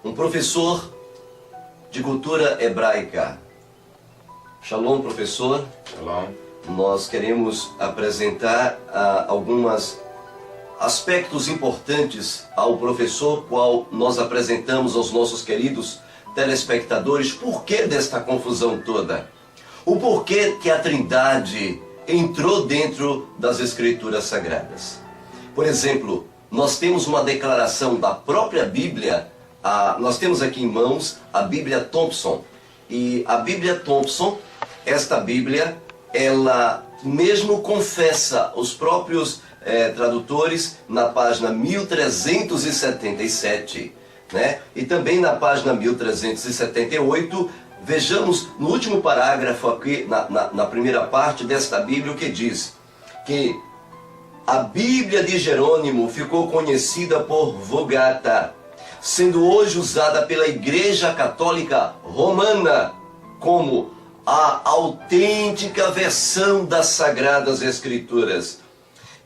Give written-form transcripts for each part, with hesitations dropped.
um professor de cultura hebraica. Shalom, professor. Shalom. Nós queremos apresentar alguns aspectos importantes ao professor, qual nós apresentamos aos nossos queridos telespectadores. Por que desta confusão toda? O porquê que a Trindade entrou dentro das Escrituras Sagradas. Por exemplo, nós temos uma declaração da própria Bíblia. Nós temos aqui em mãos a Bíblia Thompson. E a Bíblia Thompson, esta Bíblia, ela mesmo confessa, os próprios tradutores, na página 1377, né? E também na página 1378, vejamos no último parágrafo aqui, na primeira parte desta Bíblia, o que diz que a Bíblia de Jerônimo ficou conhecida por Vulgata, sendo hoje usada pela Igreja Católica Romana como a autêntica versão das Sagradas Escrituras.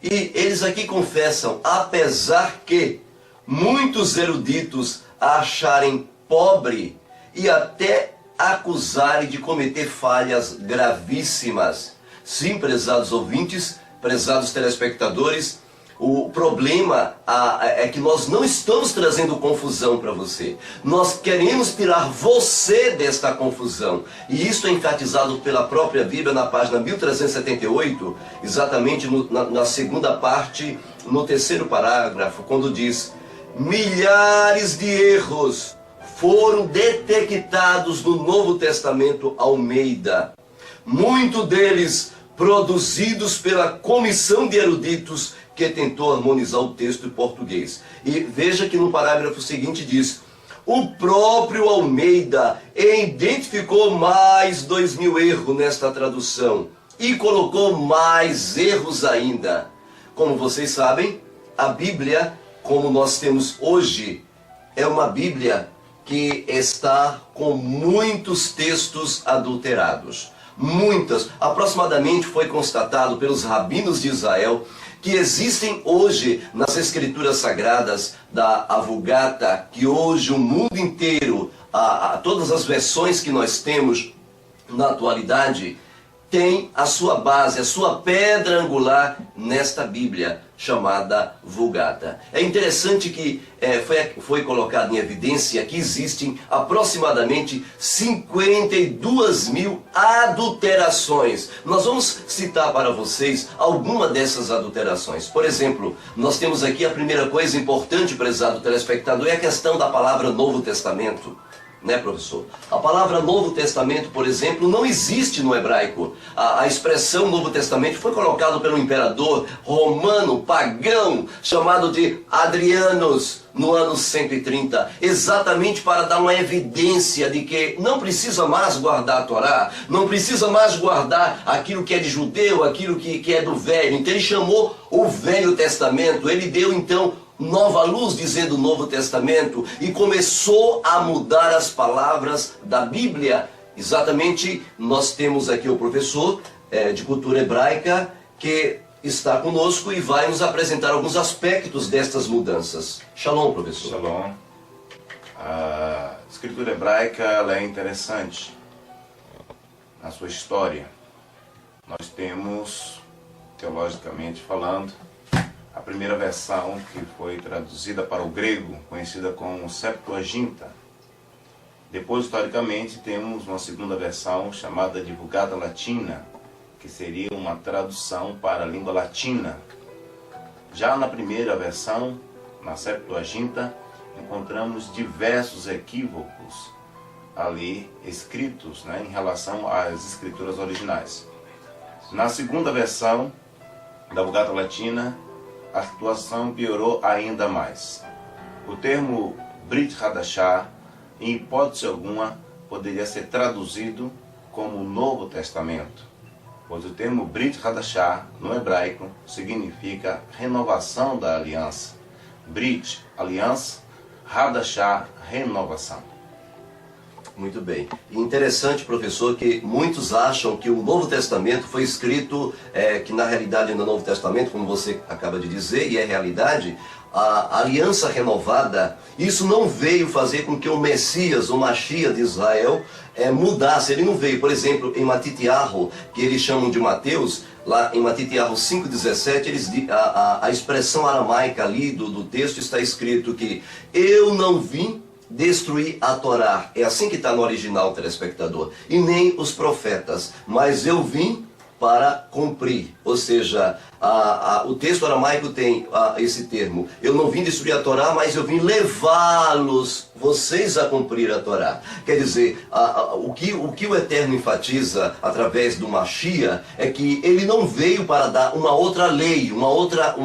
E eles aqui confessam, apesar que muitos eruditos a acharem pobre e até acusarem de cometer falhas gravíssimas. Sim, prezados ouvintes, prezados telespectadores, o problema é que nós não estamos trazendo confusão para você. Nós queremos tirar você desta confusão. E isso é enfatizado pela própria Bíblia na página 1378, exatamente na segunda parte, no terceiro parágrafo, quando diz: milhares de erros foram detectados no Novo Testamento Almeida. Muitos deles produzidos pela comissão de eruditos que tentou harmonizar o texto em português. E veja que no parágrafo seguinte diz: o próprio Almeida identificou mais 2000 erros nesta tradução e colocou mais erros ainda. Como vocês sabem, a Bíblia, como nós temos hoje, é uma Bíblia que está com muitos textos adulterados. Aproximadamente foi constatado pelos rabinos de Israel que existem hoje nas Escrituras Sagradas da Vulgata, que hoje o mundo inteiro, todas as versões que nós temos na atualidade, tem a sua base, a sua pedra angular nesta Bíblia chamada Vulgata. É interessante que foi colocado em evidência que existem aproximadamente 52.000 adulterações. Nós vamos citar para vocês alguma dessas adulterações. Por exemplo, nós temos aqui a primeira coisa importante, prezado telespectador, é a questão da palavra Novo Testamento. Né, professor? A palavra Novo Testamento, por exemplo, não existe no hebraico. A expressão Novo Testamento foi colocada pelo imperador romano, pagão, chamado de Adrianos, no ano 130, exatamente para dar uma evidência de que não precisa mais guardar a Torá, não precisa mais guardar aquilo que é de judeu, aquilo que é do velho. Então ele chamou o Velho Testamento, ele deu então nova luz, dizendo Novo Testamento, e começou a mudar as palavras da Bíblia. Exatamente, nós temos aqui o professor de cultura hebraica que está conosco e vai nos apresentar alguns aspectos destas mudanças. Shalom, professor. Shalom. A escritura hebraica ela é interessante na sua história. Nós temos, teologicamente falando, a primeira versão que foi traduzida para o grego, conhecida como Septuaginta. Depois, historicamente, temos uma segunda versão chamada de Vulgata Latina, que seria uma tradução para a língua latina. Já na primeira versão, na Septuaginta, encontramos diversos equívocos ali escritos, em relação às escrituras originais. Na segunda versão da Vulgata Latina, a situação piorou ainda mais. O termo Brit Hadashah, em hipótese alguma, poderia ser traduzido como Novo Testamento, pois o termo Brit Hadashah, no hebraico, significa renovação da aliança. Brit, aliança, Hadashah, renovação. Muito bem. E interessante, professor, que muitos acham que o Novo Testamento foi escrito, que na realidade no Novo Testamento, como você acaba de dizer, e é realidade, a aliança renovada, isso não veio fazer com que o Messias, o Mashiach de Israel, mudasse. Ele não veio, por exemplo, em Matitiahu, que eles chamam de Mateus, lá em Matitiahu 5,17, a expressão aramaica ali do texto está escrito que eu não vim destruir a Torá. É assim que está no original, telespectador. E nem os profetas, mas eu vim para cumprir. Ou seja, o texto aramaico tem esse termo. Eu não vim destruir a Torá, mas eu vim levá-los, vocês, a cumprir a Torá. Quer dizer, o que o Eterno enfatiza através do Mashiach é que ele não veio para dar uma outra lei, uma outra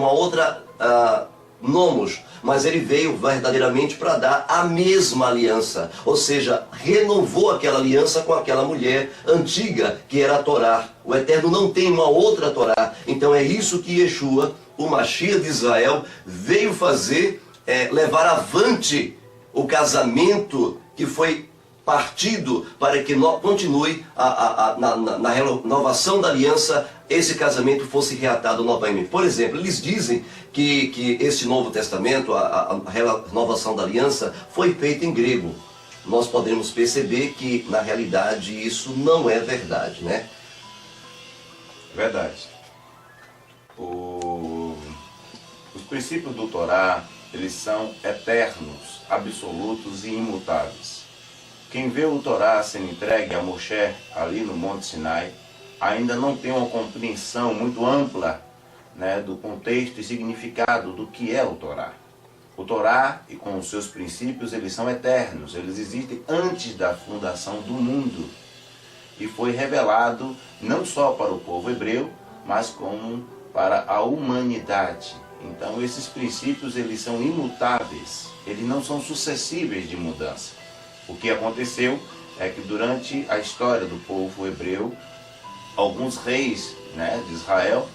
nomos, mas ele veio verdadeiramente para dar a mesma aliança, ou seja, renovou aquela aliança com aquela mulher antiga que era a Torá. O Eterno não tem uma outra Torá, então é isso que Yeshua, o Mashiach de Israel, veio fazer, levar avante o casamento que foi partido para que continue na renovação da aliança, esse casamento fosse reatado novamente. Por exemplo, eles dizem que esse Novo Testamento, a renovação da aliança, foi feita em grego. Nós podemos perceber que, na realidade, isso não é verdade, né? Verdade. Os princípios do Torá, eles são eternos, absolutos e imutáveis. Quem vê o Torá sendo entregue a Moshe ali no Monte Sinai ainda não tem uma compreensão muito ampla, né, do contexto e significado do que é o Torá. O Torá, e com os seus princípios, eles são eternos, eles existem antes da fundação do mundo. E foi revelado não só para o povo hebreu, mas como para a humanidade. Então esses princípios, eles são imutáveis, eles não são sucessíveis de mudança. O que aconteceu é que durante a história do povo hebreu, alguns reis, né, de Israel,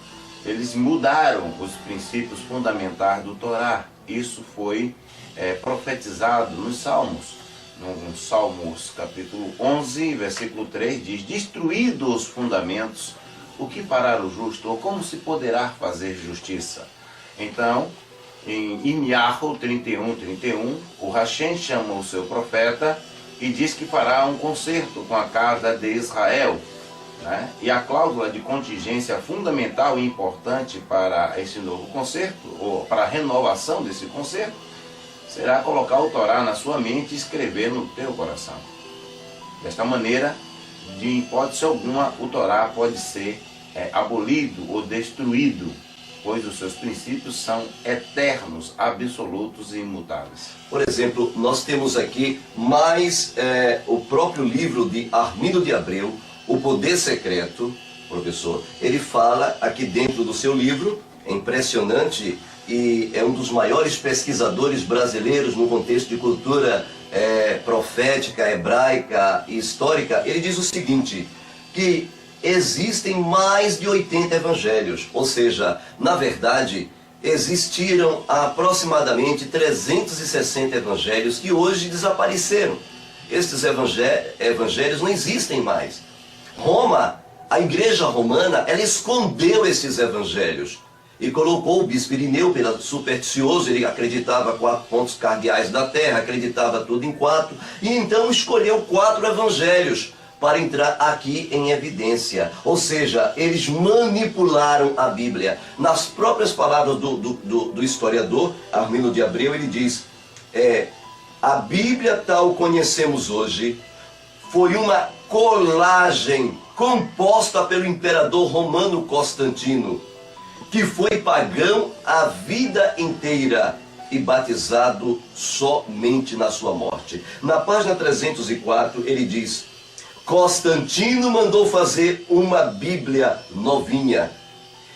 eles mudaram os princípios fundamentais do Torá. Isso foi profetizado nos Salmos. No Salmos capítulo 11, versículo 3, diz: destruídos os fundamentos, o que fará o justo? Ou como se poderá fazer justiça? Então, em Irmiyahu 31, o Hashem chama o seu profeta e diz que fará um concerto com a casa de Israel, né? E a cláusula de contingência fundamental e importante para esse novo concerto, ou para a renovação desse concerto, será colocar o Torá na sua mente e escrever no teu coração. Desta maneira, de hipótese alguma, o Torá pode ser abolido ou destruído, pois os seus princípios são eternos, absolutos e imutáveis. Por exemplo, nós temos aqui mais o próprio livro de Armindo de Abreu, O Poder Secreto, professor. Ele fala aqui dentro do seu livro, é impressionante, e é um dos maiores pesquisadores brasileiros no contexto de cultura profética, hebraica e histórica. Ele diz o seguinte, que existem mais de 80 evangelhos, ou seja, na verdade, existiram aproximadamente 360 evangelhos que hoje desapareceram. Estes evangelhos não existem mais. Roma, a igreja romana, ela escondeu esses evangelhos e colocou o bispo Irineu, pelo supersticioso, ele acreditava 4 pontos cardeais da terra, acreditava tudo em 4, e então escolheu 4 evangelhos para entrar aqui em evidência. Ou seja, eles manipularam a Bíblia. Nas próprias palavras do historiador Armindo de Abreu, ele diz, a Bíblia tal conhecemos hoje foi uma colagem composta pelo imperador romano Constantino, que foi pagão a vida inteira e batizado somente na sua morte. Na página 304 ele diz, Constantino mandou fazer uma Bíblia novinha.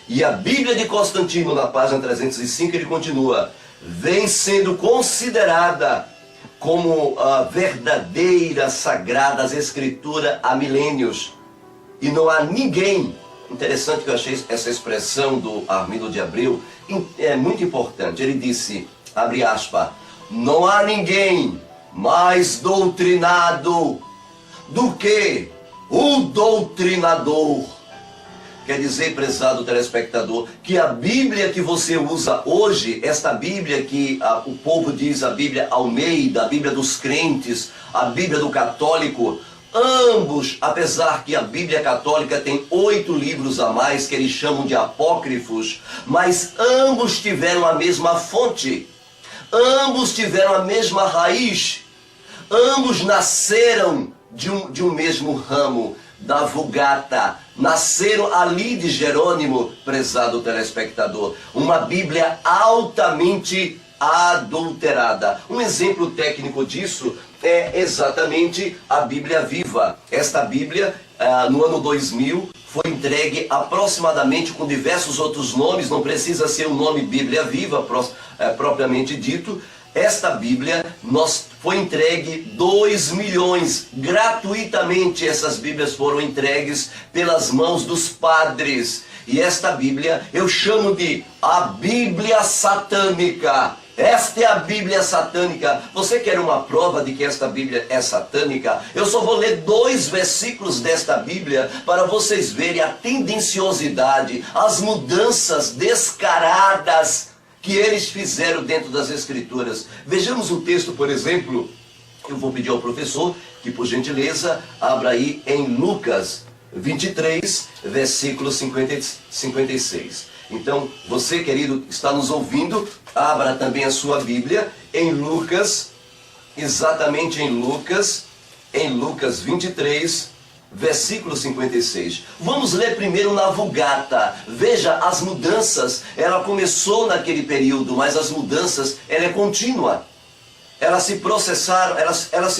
E a Bíblia de Constantino, na página 305, ele continua, vem sendo considerada como a verdadeira sagrada escritura há milênios. E não há ninguém, interessante que eu achei essa expressão do Armindo de Abreu, é muito importante. Ele disse, abre aspas, não há ninguém mais doutrinado do que o doutrinador. Quer dizer, prezado telespectador, que a Bíblia que você usa hoje, esta Bíblia que o povo diz, a Bíblia Almeida, a Bíblia dos crentes, a Bíblia do católico, ambos, apesar que a Bíblia católica tem 8 livros a mais, que eles chamam de apócrifos, mas ambos tiveram a mesma fonte, ambos tiveram a mesma raiz, ambos nasceram de um mesmo ramo, da Vulgata, nasceram ali de Jerônimo, prezado telespectador. Uma Bíblia altamente adulterada. Um exemplo técnico disso é exatamente a Bíblia Viva. Esta Bíblia, no ano 2000, foi entregue aproximadamente com diversos outros nomes, não precisa ser o nome Bíblia Viva propriamente dito. Esta Bíblia foi entregue 2 milhões, gratuitamente essas Bíblias foram entregues pelas mãos dos padres. E esta Bíblia eu chamo de a Bíblia Satânica. Esta é a Bíblia Satânica. Você quer uma prova de que esta Bíblia é satânica? Eu só vou ler 2 versículos desta Bíblia para vocês verem a tendenciosidade, as mudanças descaradas que eles fizeram dentro das Escrituras. Vejamos um texto, por exemplo, eu vou pedir ao professor que, por gentileza, abra aí em Lucas 23, versículo 56. Então, você, querido, está nos ouvindo, abra também a sua Bíblia em Lucas, exatamente em Lucas 23, versículo 56. Vamos ler primeiro na Vulgata. Veja, as mudanças, ela começou naquele período, mas as mudanças, ela é contínua. Elas se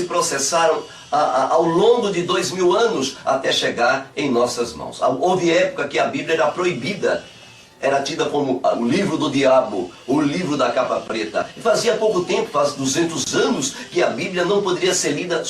processaram ao longo de 2000 anos até chegar em nossas mãos. Houve época que a Bíblia era proibida. Era tida como o livro do diabo, o livro da capa preta. E fazia pouco tempo, faz 200 anos, que a Bíblia não poderia ser lida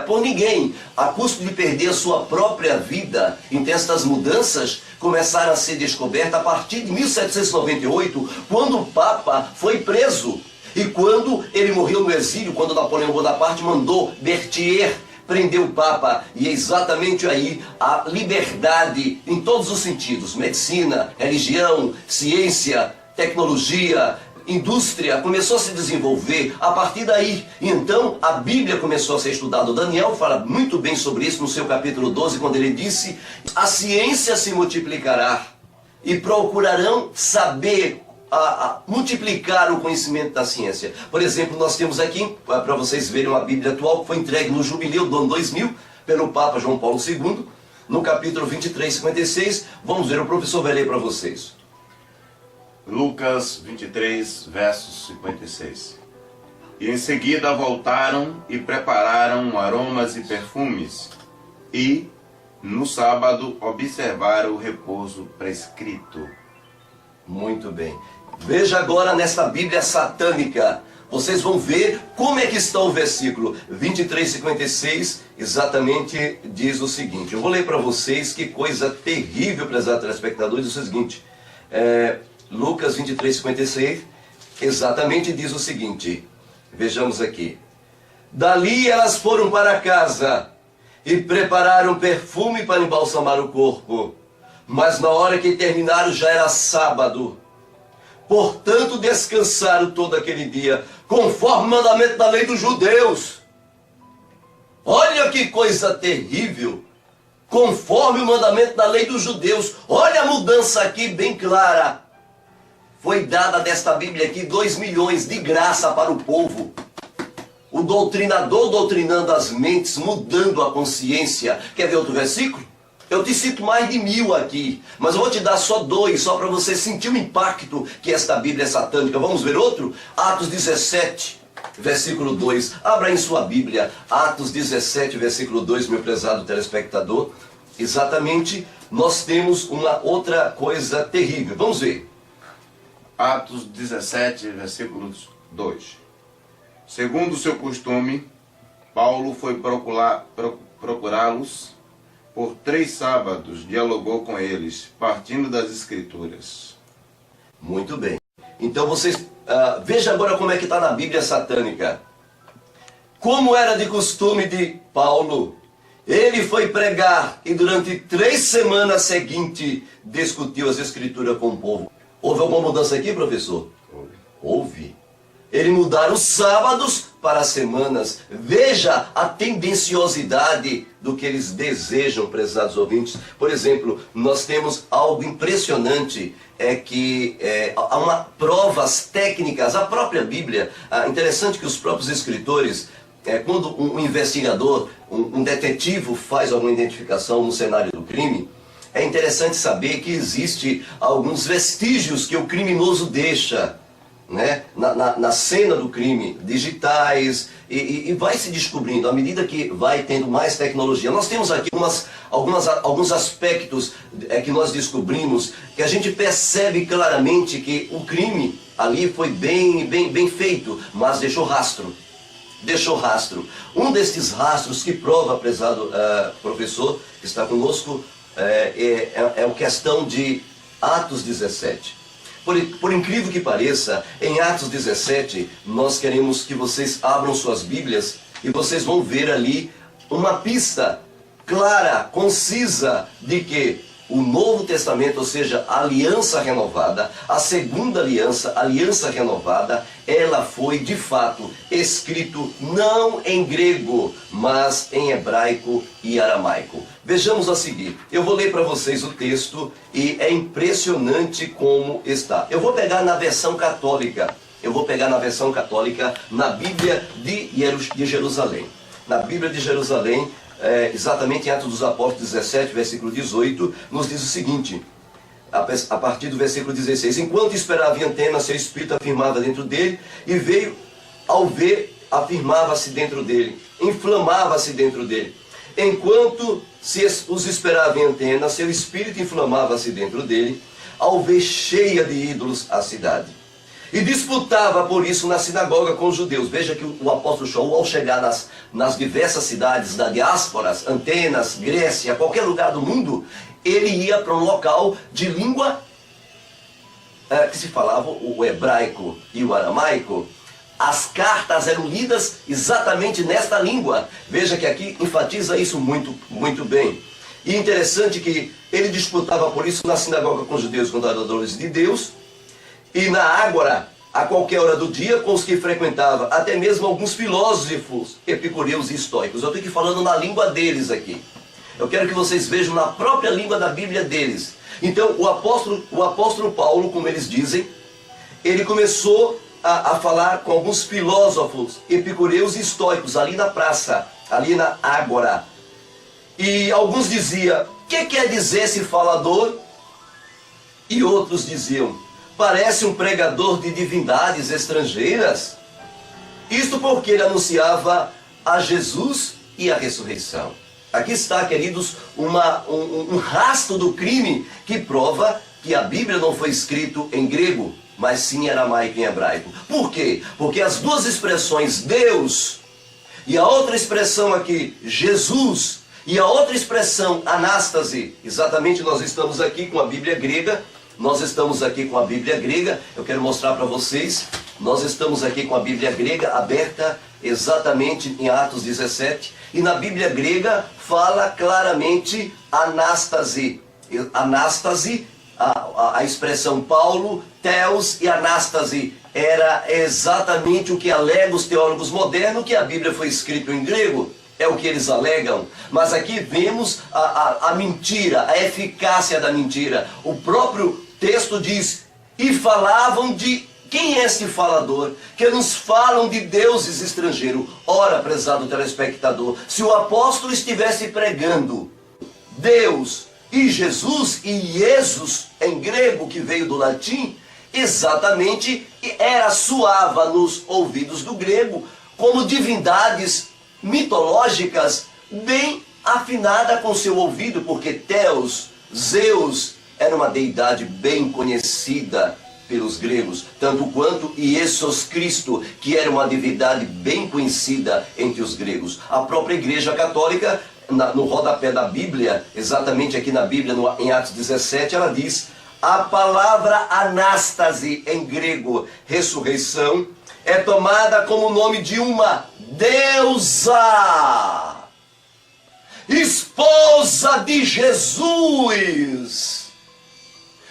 por ninguém, a custo de perder a sua própria vida. Então estas mudanças começaram a ser descobertas a partir de 1798, quando o Papa foi preso. E quando ele morreu no exílio, quando Napoleão Bonaparte mandou Berthier prender o Papa, e é exatamente aí a liberdade em todos os sentidos, medicina, religião, ciência, tecnologia, indústria, começou a se desenvolver a partir daí. E então a Bíblia começou a ser estudada. O Daniel fala muito bem sobre isso no seu capítulo 12, quando ele disse: a ciência se multiplicará e procurarão saber a multiplicar o conhecimento da ciência. Por exemplo, nós temos aqui, para vocês verem, uma Bíblia atual que foi entregue no jubileu do ano 2000 pelo Papa João Paulo II, no capítulo 23, 56. Vamos ver, o professor vai ler para vocês. Lucas 23, versos 56. E em seguida voltaram e prepararam aromas e perfumes, e no sábado observaram o repouso prescrito. Muito bem. Veja agora nesta Bíblia satânica. Vocês vão ver como é que está o versículo 23, 56, exatamente diz o seguinte. Eu vou ler para vocês, que coisa terrível, prezados telespectadores, diz o seguinte. Lucas 23, 56, exatamente diz o seguinte. Vejamos aqui. Dali elas foram para casa e prepararam perfume para embalsamar o corpo. Mas na hora que terminaram já era sábado. Portanto descansaram todo aquele dia, conforme o mandamento da lei dos judeus. Olha que coisa terrível. Conforme o mandamento da lei dos judeus. Olha a mudança aqui bem clara. Foi dada desta Bíblia aqui 2 milhões de graça para o povo. O doutrinador doutrinando as mentes, mudando a consciência. Quer ver outro versículo? Eu te cito mais de 1000 aqui, mas eu vou te dar só 2, só para você sentir o impacto que esta Bíblia é satânica. Vamos ver outro? Atos 17, versículo 2. Abra em sua Bíblia, Atos 17, versículo 2, meu prezado telespectador. Exatamente, nós temos uma outra coisa terrível. Vamos ver. Atos 17, versículo 2. Segundo o seu costume, Paulo foi procurá-los. Por 3 sábados dialogou com eles, partindo das Escrituras. Muito bem. Então vocês vejam agora como é que está na Bíblia satânica. Como era de costume de Paulo Ele foi pregar e durante 3 semanas seguintes discutiu as escrituras com o povo. Houve alguma mudança aqui, professor? Houve. Ele mudaram os sábados para as semanas. Veja a tendenciosidade do que eles desejam, prezados ouvintes. Por exemplo, nós temos algo impressionante, há provas técnicas, a própria Bíblia. Interessante que os próprios escritores, quando um investigador, um detetive faz alguma identificação no cenário do crime, é interessante saber que existe alguns vestígios que o criminoso deixa, né, na cena do crime, digitais, e vai se descobrindo à medida que vai tendo mais tecnologia. Nós temos aqui alguns aspectos que nós descobrimos, que a gente percebe claramente que o crime ali foi bem feito, mas deixou rastro. Um destes rastros que prova, prezado professor, que está conosco, é a questão de Atos 17. Por incrível que pareça, em Atos 17, nós queremos que vocês abram suas Bíblias e vocês vão ver ali uma pista clara, concisa, de que o Novo Testamento, ou seja, a aliança renovada, a segunda aliança, a aliança renovada, ela foi de fato escrito não em grego, mas em hebraico e aramaico. Vejamos a seguir. Eu vou ler para vocês o texto e é impressionante como está. Eu vou pegar na versão católica. Na Bíblia de Jerusalém. Na Bíblia de Jerusalém, exatamente em Atos dos Apóstolos 17, versículo 18, nos diz o seguinte, a partir do versículo 16: enquanto esperava em Antena, seu espírito afirmava dentro dele, e veio, ao ver, afirmava-se dentro dele, inflamava-se dentro dele. Enquanto os esperava em Antena, seu espírito inflamava-se dentro dele, ao ver cheia de ídolos a cidade. E disputava por isso na sinagoga com os judeus. Veja que o apóstolo Shaul, ao chegar nas diversas cidades da diásporas, Antenas, Grécia, qualquer lugar do mundo, ele ia para um local de língua que se falava o hebraico e o aramaico. As cartas eram lidas exatamente nesta língua. Veja que aqui enfatiza isso muito bem. E interessante que ele disputava por isso na sinagoga com os judeus, com os adoradores de Deus, e na ágora, a qualquer hora do dia, com os que frequentava, até mesmo alguns filósofos, epicureus e estoicos. Eu estou aqui falando na língua deles aqui. Eu quero que vocês vejam na própria língua da Bíblia deles. Então, o apóstolo Paulo, como eles dizem, ele começou a falar com alguns filósofos, epicureus e estoicos, ali na praça, ali na ágora. E alguns diziam: o que quer dizer esse falador? E outros diziam: parece um pregador de divindades estrangeiras. Isto porque ele anunciava a Jesus e a ressurreição. Aqui está, queridos, um rastro do crime que prova que a Bíblia não foi escrita em grego, mas sim em aramaico e em hebraico. Por quê? Porque as duas expressões Deus e a outra expressão aqui, Jesus, e a outra expressão, anástase, exatamente nós estamos aqui com a Bíblia grega. Eu quero mostrar para vocês, nós estamos aqui com a Bíblia grega aberta exatamente em Atos 17, e na Bíblia grega fala claramente anástase. Anástase, a expressão Paulo, Theos e anástase, era exatamente o que alegam os teólogos modernos, que a Bíblia foi escrita em grego. É o que eles alegam. Mas aqui vemos a mentira, a eficácia da mentira. O próprio texto diz: e falavam de... Quem é este falador? Que nos falam de deuses estrangeiros. Ora, prezado telespectador, se o apóstolo estivesse pregando Deus e Jesus e Jesus em grego, que veio do latim, exatamente soava nos ouvidos do grego como divindades mitológicas, bem afinada com seu ouvido, porque Theos, Zeus, era uma deidade bem conhecida pelos gregos, tanto quanto Iesus Cristo, que era uma divindade bem conhecida entre os gregos. A própria Igreja Católica, no rodapé da Bíblia, exatamente aqui na Bíblia, em Atos 17, ela diz: a palavra anástase, em grego, ressurreição, é tomada como nome de uma deusa. esposa de Jesus.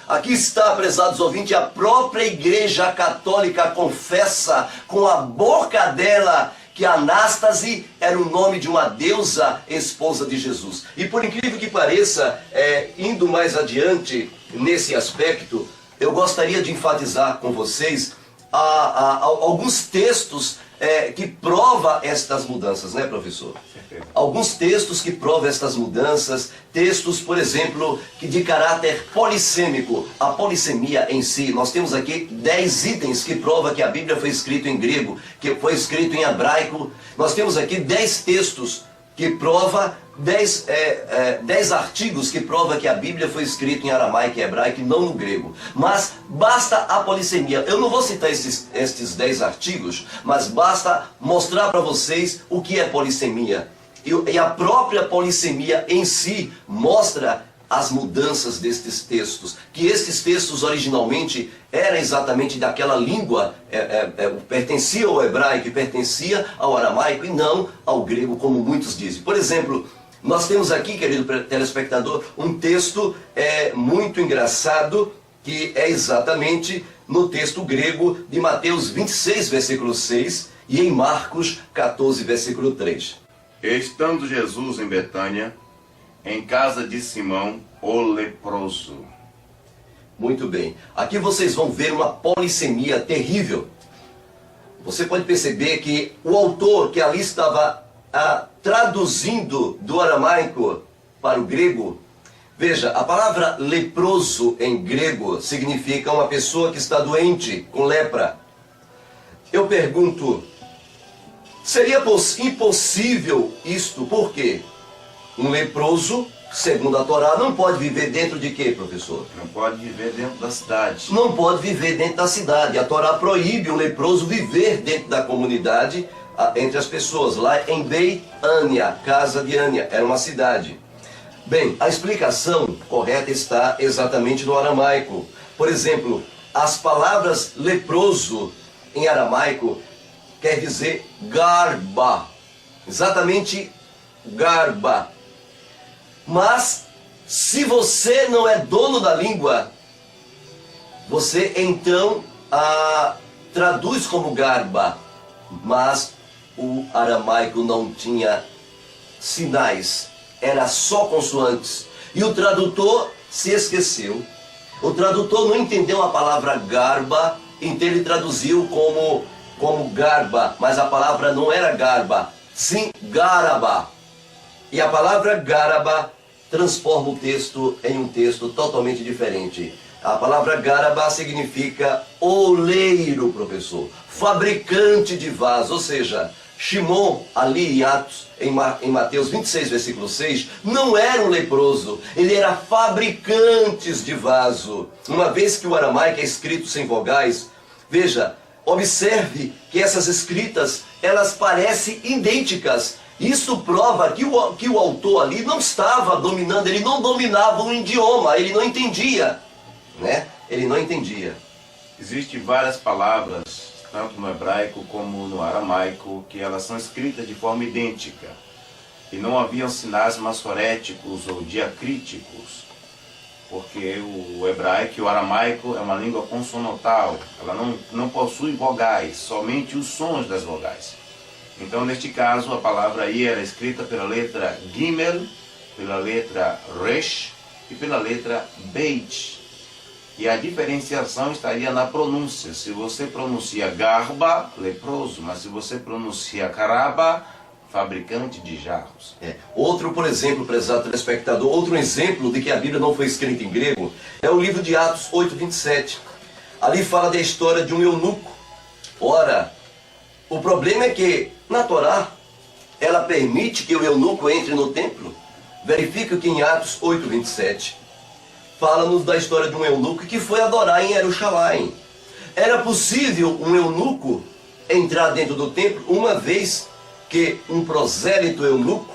Aqui está, prezados ouvintes, a própria Igreja Católica confessa com a boca dela que Anástase era o nome de uma deusa esposa de Jesus. E por incrível que pareça, indo mais adiante nesse aspecto, eu gostaria de enfatizar com vocês alguns textos que provam estas mudanças, né, professor? Alguns textos que provam estas mudanças, textos, por exemplo, que de caráter polissêmico. A polissemia em si, nós temos aqui 10 itens que provam que a Bíblia foi escrita em grego, que foi escrito em hebraico. Nós temos aqui 10 textos que provam, 10 artigos que provam que a Bíblia foi escrita em aramaico e hebraico e não no grego. Mas basta a polissemia. Eu não vou citar estes 10 artigos, mas basta mostrar para vocês o que é polissemia. E a própria polissemia em si mostra as mudanças destes textos. Que estes textos originalmente eram exatamente daquela língua, pertencia ao hebraico e pertencia ao aramaico e não ao grego, como muitos dizem. Por exemplo, nós temos aqui, querido telespectador, um texto muito engraçado, que é exatamente no texto grego de Mateus 26, versículo 6, e em Marcos 14, versículo 3. Estando Jesus em Betânia, em casa de Simão, o leproso. Muito bem. Aqui vocês vão ver uma polissemia terrível. Você pode perceber que o autor que ali estava traduzindo do aramaico para o grego, veja, a palavra leproso em grego significa uma pessoa que está doente, com lepra. Eu pergunto, seria impossível isto? Por quê? Um leproso, segundo a Torá, não pode viver dentro de quê, professor? Não pode viver dentro da cidade. Não pode viver dentro da cidade. A Torá proíbe o leproso viver dentro da comunidade, entre as pessoas. Lá em Beit-Ania, casa de Ania, era uma cidade. Bem, a explicação correta está exatamente no aramaico. Por exemplo, as palavras leproso em aramaico quer dizer garba. Exatamente garba. Mas, se você não é dono da língua, você então traduz como garba. Mas o aramaico não tinha sinais, era só consoantes. E o tradutor se esqueceu. O tradutor não entendeu a palavra garba, então ele traduziu como garba, mas a palavra não era garba, sim garaba. E a palavra garaba transforma o texto em um texto totalmente diferente. A palavra garaba significa oleiro, professor, fabricante de vaso. Ou seja, Shimon, ali em Atos, em Mateus 26, versículo 6, não era um leproso, ele era fabricante de vaso. Uma vez que o aramaico é escrito sem vogais, veja, observe que essas escritas, elas parecem idênticas. Isso prova que o autor ali não estava dominando, ele não dominava um idioma, ele não entendia, né? Ele não entendia. Existem várias palavras, tanto no hebraico como no aramaico, que elas são escritas de forma idêntica. E não haviam sinais massoréticos ou diacríticos, porque o hebraico e o aramaico é uma língua consonantal, ela não possui vogais, somente os sons das vogais. Então, neste caso, a palavra aí era escrita pela letra Gimel, pela letra Resh e pela letra Beit. E a diferenciação estaria na pronúncia. Se você pronuncia garba, leproso, mas se você pronuncia caraba, fabricante de jarros. Outro, por exemplo, prezado telespectador, outro exemplo de que a Bíblia não foi escrita em grego, é o livro de Atos 8:27. Ali fala da história de um eunuco. Ora, o problema é que, na Torá, ela permite que o eunuco entre no templo. Verifica que em Atos 8:27, fala-nos da história de um eunuco que foi adorar em Jerusalém. Era possível um eunuco entrar dentro do templo, uma vez que um prosélito eunuco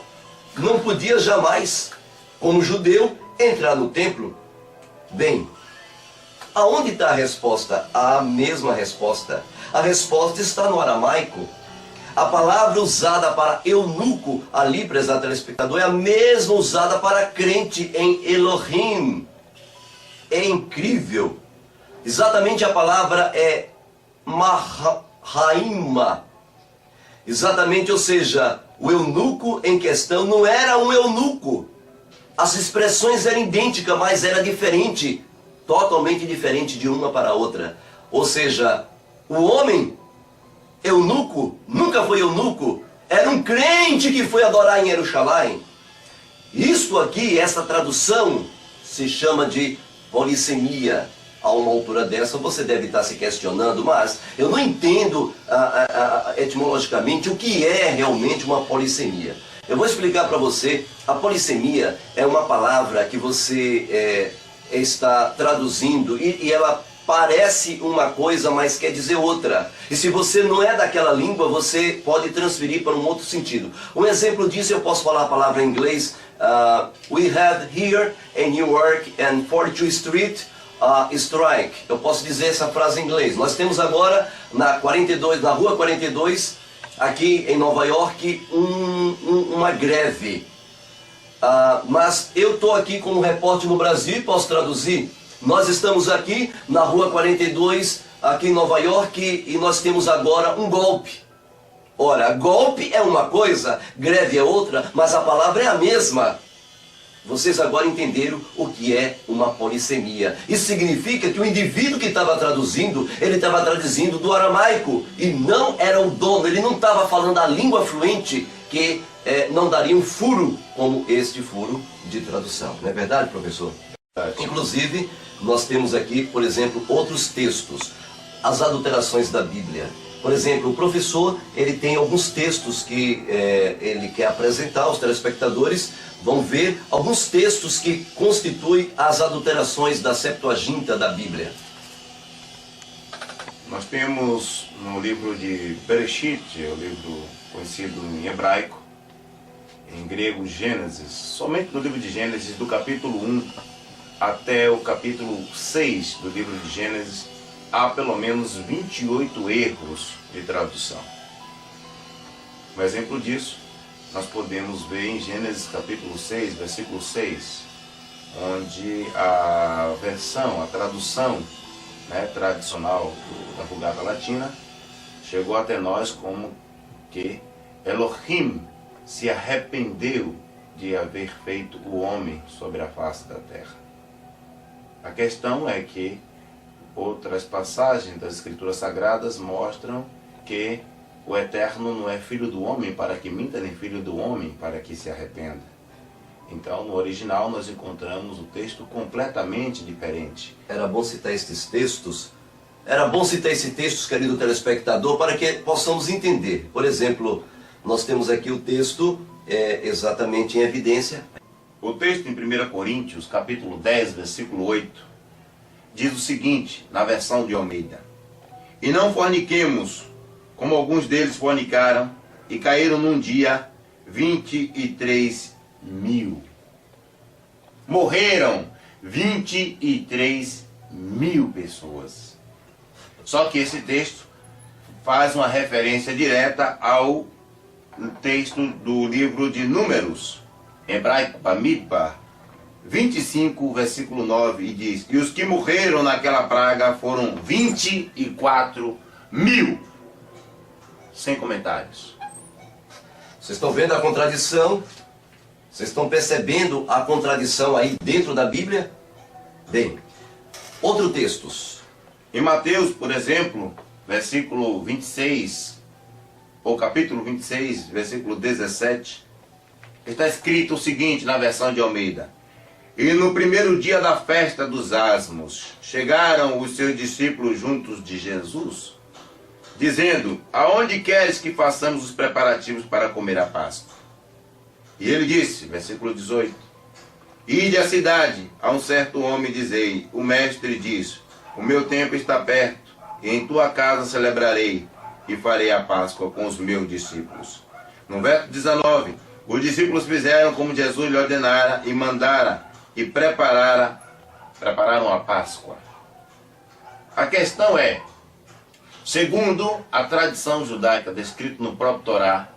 não podia jamais, como judeu, entrar no templo? Bem, aonde está a resposta? A mesma resposta. A resposta está no aramaico. A palavra usada para eunuco ali, prezado telespectador, é a mesma usada para crente em Elohim. É incrível. Exatamente a palavra é Mahaima. Exatamente, ou seja, o eunuco em questão não era um eunuco. As expressões eram idênticas, mas era diferente. Totalmente diferente de uma para a outra. Ou seja, o homem eunuco nunca foi eunuco. Era um crente que foi adorar em Jerusalém. Isto aqui, essa tradução, se chama de polissemia. A uma altura dessa você deve estar se questionando, mas eu não entendo etimologicamente o que é realmente uma polissemia. Eu vou explicar para você. A polissemia é uma palavra que você está traduzindo e ela parece uma coisa, mas quer dizer outra. E se você não é daquela língua, você pode transferir para um outro sentido. Um exemplo disso, eu posso falar a palavra em inglês. We had here in Newark and 42th Street strike. Eu posso dizer essa frase em inglês. Nós temos agora na rua 42, aqui em Nova York, uma greve. Mas eu estou aqui como repórter no Brasil e posso traduzir. Nós estamos aqui na rua 42, aqui em Nova York, e nós temos agora um golpe. Ora, golpe é uma coisa, greve é outra, mas a palavra é a mesma. Vocês agora entenderam o que é uma polissemia. Isso significa que o indivíduo que estava traduzindo, ele estava traduzindo do aramaico. E não era o dono, ele não estava falando a língua fluente que não daria um furo como este furo de tradução. Não é verdade, professor? Inclusive, nós temos aqui, por exemplo, outros textos. As adulterações da Bíblia. Por exemplo, o professor, ele tem alguns textos que ele quer apresentar aos telespectadores. Vão ver alguns textos que constituem as adulterações da Septuaginta da Bíblia. Nós temos no livro de Bereshit, o livro conhecido em hebraico, em grego Gênesis, somente no livro de Gênesis, do capítulo 1 até o capítulo 6 do livro de Gênesis, há pelo menos 28 erros de tradução. Um exemplo disso nós podemos ver em Gênesis capítulo 6, versículo 6, onde a versão, a tradução tradicional da Vulgata Latina chegou até nós como que Elohim se arrependeu de haver feito o homem sobre a face da terra. A questão é que outras passagens das Escrituras Sagradas mostram que o Eterno não é filho do homem para que minta, nem filho do homem para que se arrependa. Então, no original, nós encontramos o texto completamente diferente. Era bom citar esses textos. Era bom citar esses textos, querido telespectador, para que possamos entender. Por exemplo, nós temos aqui o texto exatamente em evidência. O texto em 1 Coríntios, capítulo 10, versículo 8, diz o seguinte, na versão de Almeida: E não forniquemos, como alguns deles fornicaram, e caíram num dia 23 mil. Morreram 23 mil pessoas. Só que esse texto faz uma referência direta ao texto do livro de Números, hebraico Bamidbar, 25, versículo 9, e diz: E os que morreram naquela praga foram 24 mil. Sem comentários. Vocês estão vendo a contradição? Vocês estão percebendo a contradição aí dentro da Bíblia? Bem, outros textos. Em Mateus, por exemplo, versículo 26, ou capítulo 26, versículo 17, está escrito o seguinte na versão de Almeida: E no primeiro dia da festa dos Asmos, chegaram os seus discípulos juntos de Jesus, dizendo: Aonde queres que façamos os preparativos para comer a Páscoa? E ele disse, versículo 18: Ide à cidade, a um certo homem dizei: O mestre diz: O meu tempo está perto, e em tua casa celebrarei, e farei a Páscoa com os meus discípulos. No verso 19, os discípulos fizeram como Jesus lhe ordenara, e mandara, e prepararam a Páscoa. A questão é, Segundo a tradição judaica, descrito no próprio Torá,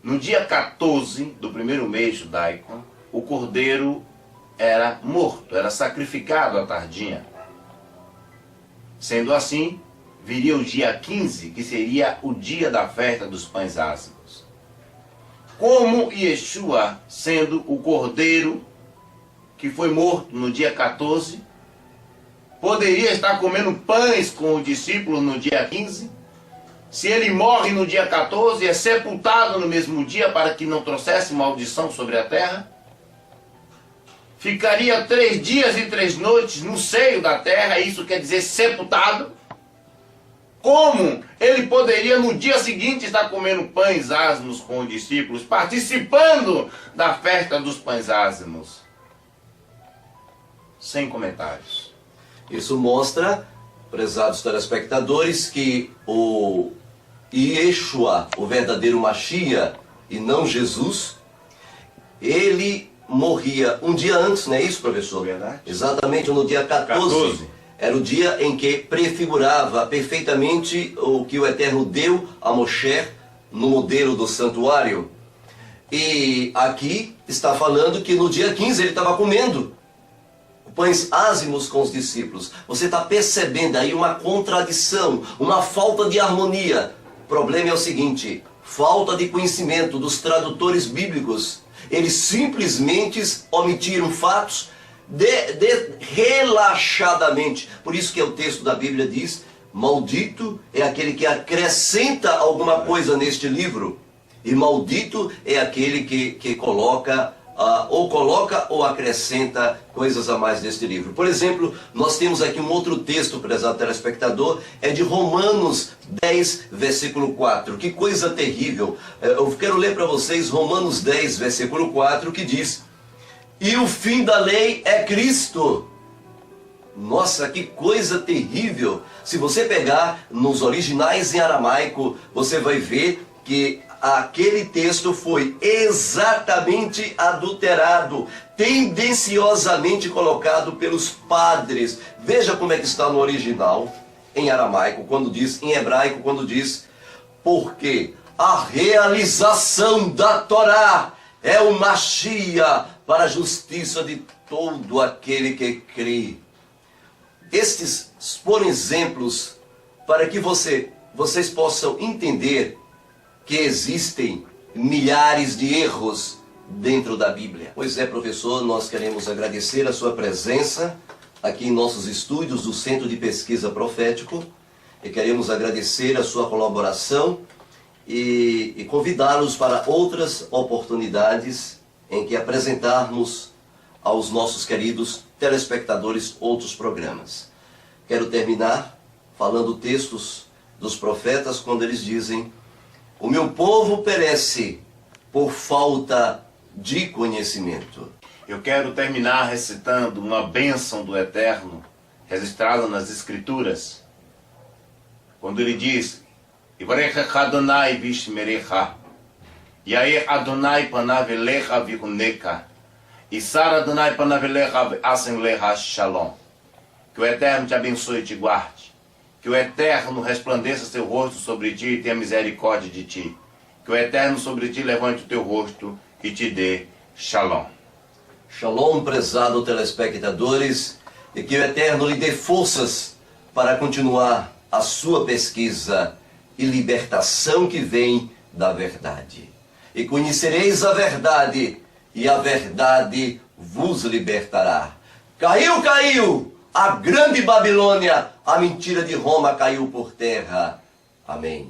no dia 14 do primeiro mês judaico, o cordeiro era morto, era sacrificado à tardinha. Sendo assim, viria o dia 15, que seria o dia da festa dos pães ázimos. Como Yeshua, sendo o cordeiro que foi morto no dia 14, poderia estar comendo pães com os discípulos no dia 15? Se ele morre no dia 14 e é sepultado no mesmo dia para que não trouxesse maldição sobre a terra? Ficaria 3 dias e 3 noites no seio da terra, isso quer dizer sepultado? Como ele poderia no dia seguinte estar comendo pães ázimos com os discípulos, participando da festa dos pães ázimos? Sem comentários. Isso mostra, prezados telespectadores, que o Yeshua, o verdadeiro Mashiach, e não Jesus, ele morria um dia antes, não é isso, professor? Verdade. Exatamente, no dia 14. Era o dia em que prefigurava perfeitamente o que o Eterno deu a Moshe no modelo do santuário. E aqui está falando que no dia 15 ele estava comendo pães ázimos com os discípulos. Você está percebendo aí uma contradição, uma falta de harmonia. O problema é o seguinte: falta de conhecimento dos tradutores bíblicos. Eles simplesmente omitiram fatos relaxadamente. Por isso que o texto da Bíblia diz: maldito é aquele que acrescenta alguma coisa neste livro, e maldito é aquele que coloca ou acrescenta coisas a mais neste livro. Por exemplo, nós temos aqui um outro texto, prezado telespectador, é de Romanos 10, versículo 4. Que coisa terrível! Eu quero ler para vocês Romanos 10, versículo 4, que diz: e o fim da lei é Cristo. Nossa, que coisa terrível! Se você pegar nos originais em aramaico, você vai ver que aquele texto foi exatamente adulterado, tendenciosamente colocado pelos padres. Veja como é que está no original, em aramaico, quando diz, em hebraico, quando diz: porque a realização da Torá é o Mashiach para a justiça de todo aquele que crê. Estes foram exemplos para que vocês possam entender que existem milhares de erros dentro da Bíblia. Pois é, professor, nós queremos agradecer a sua presença aqui em nossos estúdios do Centro de Pesquisa Profético, e queremos agradecer a sua colaboração e convidá-los para outras oportunidades em que apresentarmos aos nossos queridos telespectadores outros programas. Quero terminar falando textos dos profetas quando eles dizem: o meu povo perece por falta de conhecimento. Eu quero terminar recitando uma bênção do Eterno, registrada nas Escrituras, quando ele diz: Ivarechecha Adonai vishmerecha, Yair Adonai panav elecha viruneka, Isar Adonai panav elecha ve'asen lecha shalom. Que o Eterno te abençoe e te guarde. Que o Eterno resplandeça seu rosto sobre ti e tenha misericórdia de ti. Que o Eterno sobre ti levante o teu rosto e te dê shalom. Shalom, prezado telespectadores, e que o Eterno lhe dê forças para continuar a sua pesquisa e libertação que vem da verdade. E conhecereis a verdade, e a verdade vos libertará. Caiu, caiu! A grande Babilônia, a mentira de Roma caiu por terra. Amém.